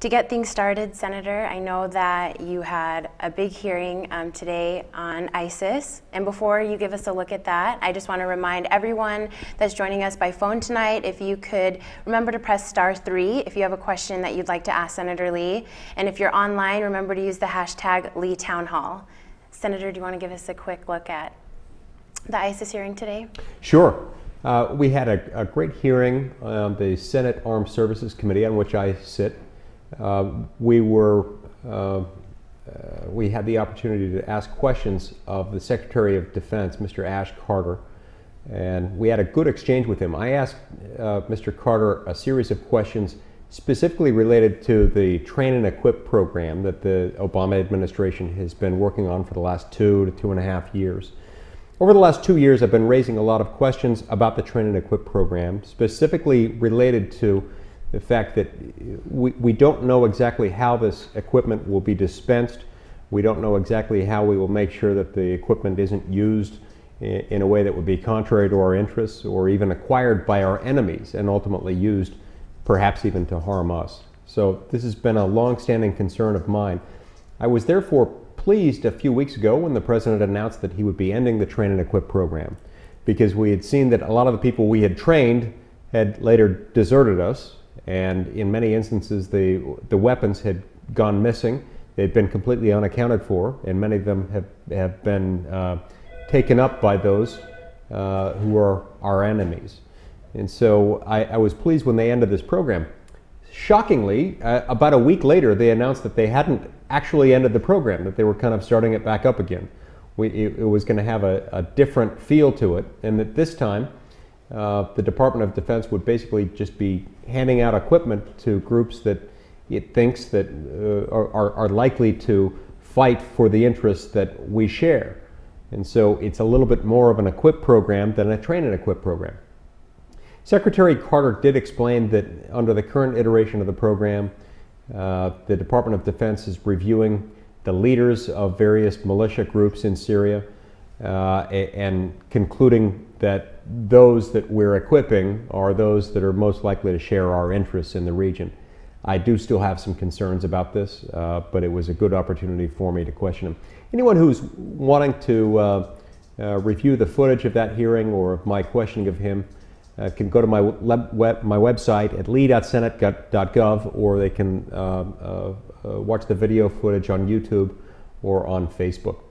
To get things started, Senator, I know that you had a big hearing today on ISIS. And before you give us a look at that, I just want to remind everyone that's joining us by phone tonight, if you could remember to press *3 if you have a question that you'd like to ask Senator Lee. And if you're online, remember to use the hashtag #LeeTownHall. Senator, do you want to give us a quick look at the ISIS hearing today? Sure. We had a great hearing on the Senate Armed Services Committee, on which I sit. We had the opportunity to ask questions of the Secretary of Defense, Mr. Ash Carter, and we had a good exchange with him. I asked Mr. Carter a series of questions specifically related to the Train and Equip program that the Obama administration has been working on for the last 2 to 2.5 years. Over the last 2 years, I've been raising a lot of questions about the Train and Equip program, specifically related to the fact that we don't know exactly how this equipment will be dispensed. We don't know exactly how we will make sure that the equipment isn't used in a way that would be contrary to our interests, or even acquired by our enemies and ultimately used perhaps even to harm us. So this has been a long-standing concern of mine. I was therefore pleased a few weeks ago when the President announced that he would be ending the Train and Equip program, because we had seen that a lot of the people we had trained had later deserted us, and in many instances the weapons had gone missing. They'd been completely unaccounted for, and many of them have been taken up by those who are our enemies. And so I was pleased when they ended this program. Shockingly, about a week later, they announced that they hadn't actually ended the program, that they were kind of starting it back up again. It was going to have a different feel to it, and that this time the Department of Defense would basically just be handing out equipment to groups that it thinks that are likely to fight for the interests that we share. And so it's a little bit more of an equip program than a train and equip program. Secretary Carter did explain that under the current iteration of the program, the Department of Defense is reviewing the leaders of various militia groups in Syria and concluding that those that we're equipping are those that are most likely to share our interests in the region. I do still have some concerns about this, but it was a good opportunity for me to question him. Anyone who's wanting to review the footage of that hearing or of my questioning of him can go to my website at lee.senate.gov, or they can watch the video footage on YouTube or on Facebook.